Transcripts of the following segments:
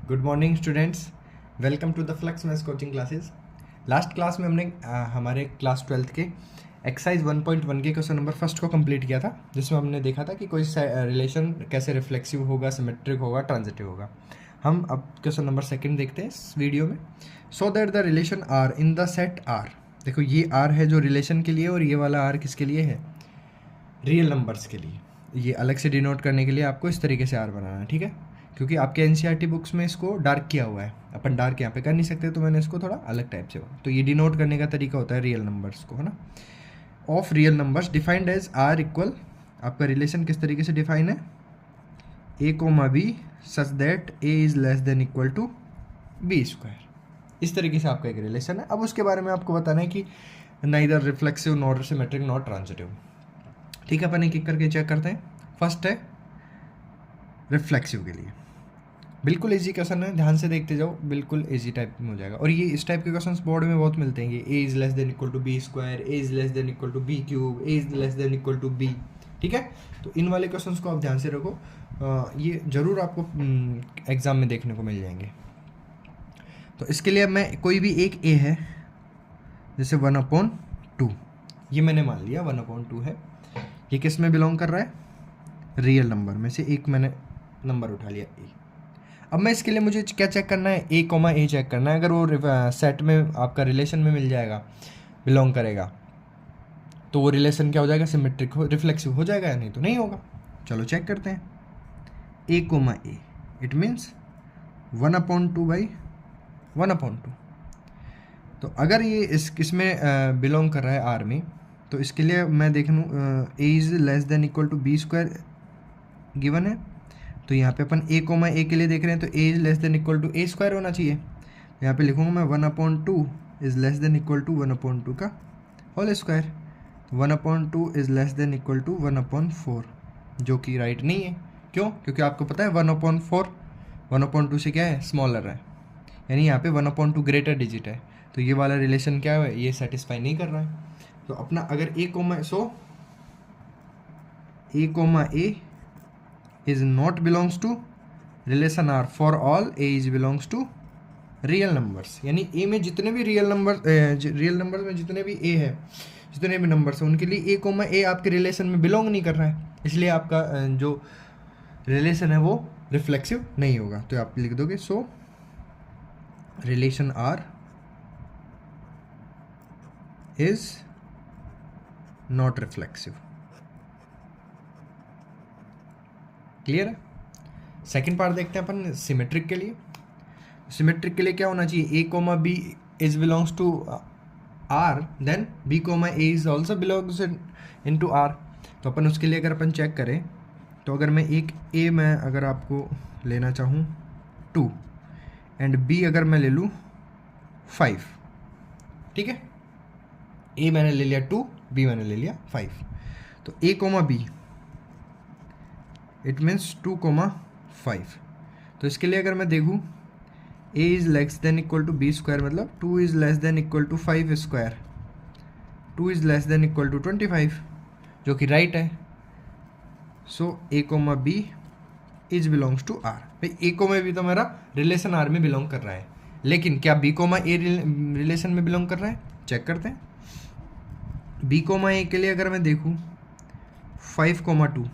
Good morning students, welcome to the flux maths coaching classes. Last class में हमने हमारे class 12th के exercise 1.1 के क्वेश्चन नंबर फर्स्ट को कंप्लीट किया था, जिसमें हमने देखा था कि कोई रिलेशन कैसे रिफ्लेक्सिव होगा, सिमेट्रिक होगा, ट्रांजिटिव होगा। हम अब क्वेश्चन नंबर सेकंड देखते हैं इस वीडियो में। So that the relation R in the set R, देखो ये आर है जो रिलेशन के लिए, और ये वाला आर किसके लिए है, रियल नंबर्स के लिए। ये अलग से डिनोट करने के लिए आपको इस तरीके से आर बनाना है, ठीक है, क्योंकि आपके एनसीईआरटी बुक्स में इसको डार्क किया हुआ है, अपन डार्क यहाँ पे कर नहीं सकते, तो मैंने इसको थोड़ा अलग टाइप से तो ये डिनोट करने का तरीका होता है रियल नंबर्स को, है ना। Of real numbers defined as R equal, आपका रिलेशन किस तरीके से डिफाइन है, a comma b such that a is less than equal to B square. इस तरीके से आपका एक रिलेशन है। अब उसके बारे में आपको बताना है कि neither reflexive not symmetric not transitive, ठीक है। अपन एक एक करके चेक करते हैं। फर्स्ट है रिफ्लेक्सिव के लिए, बिल्कुल इजी क्वेश्चन है, ध्यान से देखते जाओ, बिल्कुल इजी टाइप में हो जाएगा। और ये इस टाइप के क्वेश्चंस बोर्ड में बहुत मिलते हैं, ये a is less than equal to B square, a is less than equal to b cube, a is less than equal to b, ठीक है। तो इन वाले क्वेश्चंस को आप ध्यान से रखो, ये जरूर आपको एग्जाम में देखने को मिल जाएंगे। तो इसके लिए मैं कोई भी एक ए है, जैसे 1/2, ये मैंने मान लिया 1/2 है, ये किस में बिलोंग कर रहा है, रियल नंबर में से एक मैंने नंबर उठा लिया ए। अब मैं इसके लिए मुझे क्या चेक करना है, ए कोमा ए चेक करना है। अगर वो सेट में आपका रिलेशन में मिल जाएगा, बिलोंग करेगा, तो वो रिलेशन क्या हो जाएगा, सिमेट्रिक हो, रिफ्लेक्सिव हो जाएगा, या नहीं तो नहीं होगा। चलो चेक करते हैं। A comma a, it means 1/2 by 1/2। तो अगर ये इसमें बिलोंग कर रहा है आर में, तो इसके लिए मैं देख लूँ a is less than equal to B square given है, तो यहाँ पे अपन ए कोमा ए के लिए देख रहे हैं, तो a is less than equal to a square होना चाहिए। यहाँ पे लिखूँगा मैं 1/2 is less than equal to 1/2 का whole square. 1/2 is less than equal to 1/4, जो कि राइट नहीं है। क्यों? क्योंकि आपको पता है 1/4 1/2 से क्या है, स्मॉलर है, यानी यहाँ पे 1/2 ग्रेटर डिजिट है। तो ये वाला रिलेशन क्या है, ये सेटिस्फाई नहीं कर रहा है। तो अपना अगर a comma a is not belongs to relation R for all A is belongs to real numbers, यानी A में जितने भी रियल नंबर में जितने भी A है, जितने भी नंबर्स हैं, उनके लिए A कोमा A आपके रिलेशन में बिलोंग नहीं कर रहा है, इसलिए आपका जो रिलेशन है वो रिफ्लेक्सिव नहीं होगा। तो आप लिख दोगे सो relation R is not reflexive. Clear है। सेकंड पार्ट देखते हैं अपन सिमेट्रिक के लिए। सिमेट्रिक के लिए क्या होना चाहिए, a comma B is belongs to R, then b comma a is also belongs in to R. तो अपन उसके लिए अगर अपन चेक करें, तो अगर मैं एक ए मैं अगर आपको लेना चाहूँ 2 एंड बी अगर मैं ले लूँ 5, ठीक है। ए मैंने ले लिया 2, बी मैंने ले लिया 5, तो a comma b it means 2,5। तो इसके लिए अगर मैं देखूँ a is less than equal to B square, मतलब 2 is less than equal to 5 square, 2 is less than equal to 25, जो कि राइट है। So a comma B is belongs to R. भाई a कोमा बी तो मेरा relation R में belong कर रहा है, लेकिन क्या b कोमा a रिलेशन में बिलोंग कर रहा है, चेक करते हैं। b कोमा a के लिए अगर मैं देखूँ 5,2,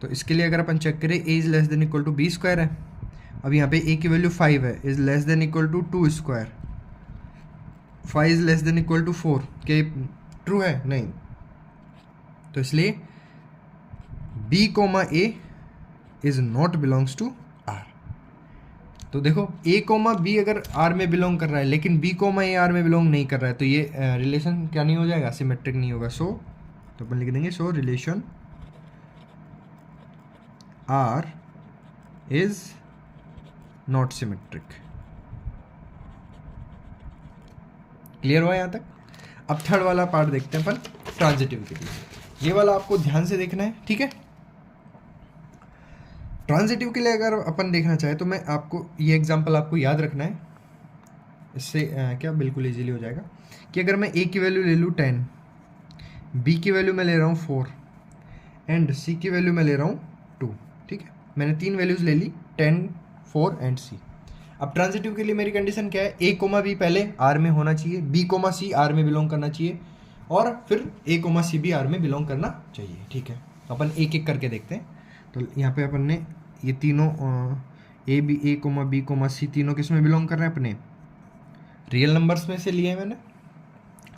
तो इसके लिए अगर अपन चेक करें a is less than equal to B square है। अब यहाँ पे a की वैल्यू 5 है, is less than equal to 2 square, 5 is less than equal to 4, क्या ट्रू है, नहीं। तो इसलिए b comma a is not belongs to r। तो देखो a कोमा b अगर r में बिलोंग कर रहा है, लेकिन b कोमा a r में बिलोंग नहीं कर रहा है, तो ये रिलेशन क्या नहीं हो जाएगा, सिमेट्रिक नहीं होगा। सो तो अपन लिख देंगे सो relation R is not symmetric। Clear हुआ यहाँ तक। अब थर्ड वाला पार्ट देखते हैं अपन ट्रांजिटिव के लिए। ये वाला आपको ध्यान से देखना है, ठीक है। ट्रांजिटिव के लिए अगर अपन देखना चाहे, तो मैं आपको ये एग्जांपल आपको याद रखना है, इससे क्या बिल्कुल इजीली हो जाएगा कि अगर मैं a की वैल्यू ले लूँ 10, b की वैल्यू मैं ले रहा हूँ 4 एंड c की वैल्यू मैं ले रहा हूँ 2, ठीक है। मैंने 3 वैल्यूज़ ले ली, 10, 4 एंड सी। अब ट्रांजिटिव के लिए मेरी कंडीशन क्या है, ए कोमा बी पहले आर में होना चाहिए, बी कोमा सी आर में बिलोंग करना चाहिए, और फिर ए कोमा सी भी आर में बिलोंग करना चाहिए। ठीक है, अपन एक एक करके देखते हैं। तो यहाँ पे अपन ने ये तीनों ए कोमा बी कोमा सी तीनों किस में बिलोंग कर रहे हैं, अपने रियल नंबर्स में से लिए हैं मैंने।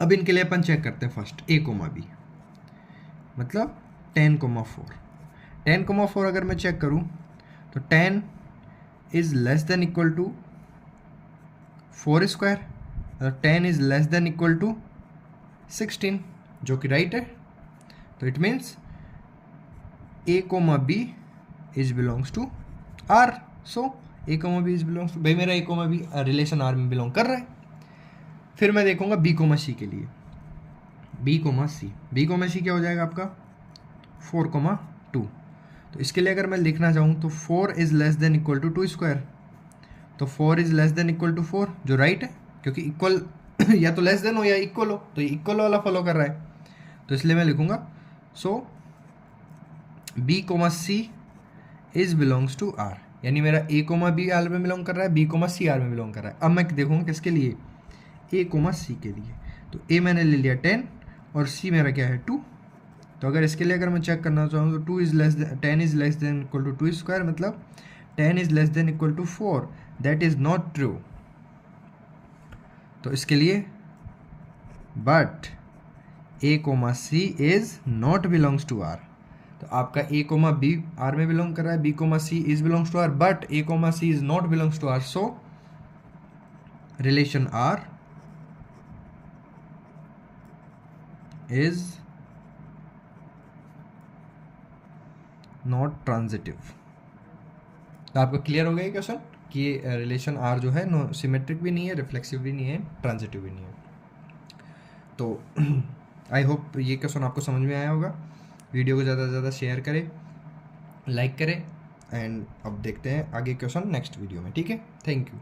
अब इनके लिए अपन चेक करते हैं फर्स्ट ए कोमा बी, मतलब 10,4। 10,4 अगर मैं चेक करूँ तो 10 is less than equal to 4 square, और 10 is less than equal to 16, जो कि राइट है। तो it means A comma B is belongs to R. So A comma B is belongs to, भाई मेरा ए कोमा बी रिलेशन आर में belong कर रहा है। फिर मैं देखूंगा बी कोमा सी के लिए, बी कोमा सी क्या हो जाएगा आपका 4,2। तो इसके लिए अगर मैं लिखना चाहूँ तो 4 is less than equal to 2 square, तो 4 is less than equal to 4, जो राइट है, क्योंकि इक्वल या तो लेस देन हो या इक्वल हो, तो ये इक्वल वाला फॉलो कर रहा है। तो इसलिए मैं लिखूंगा so b comma C is belongs to R, यानी मेरा ए कोमा बी आर में बिलोंग कर रहा है, बी कोमा सी आर में बिलोंग कर रहा है। अब मैं देखूंगा किसके लिए, ए कोमा सी के लिए। तो ए मैंने ले लिया 10 और सी मेरा क्या है 2। तो अगर इसके लिए अगर मैं चेक करना चाहूँ तो 10 is less than equal to 2 square, मतलब 10 is less than equal to 4, that is not true. तो इसके लिए but A comma C is not belongs to R. तो आपका ए कोमा बी आर में बिलोंग कर रहा है, B comma C is belongs to R, but A comma C is not belongs to R. So relation R is not transitive. तो आपको clear हो गया क्वेश्चन कि रिलेशन आर जो है नो सिमेट्रिक भी नहीं है, रिफ्लेक्सिव भी नहीं है, ट्रांजिटिव भी नहीं है। तो आई होप ये क्वेश्चन आपको समझ में आया होगा। वीडियो को ज़्यादा से ज़्यादा शेयर करें, लाइक करें, एंड अब देखते हैं आगे क्वेश्चन नेक्स्ट वीडियो में। ठीक है, थैंक यू।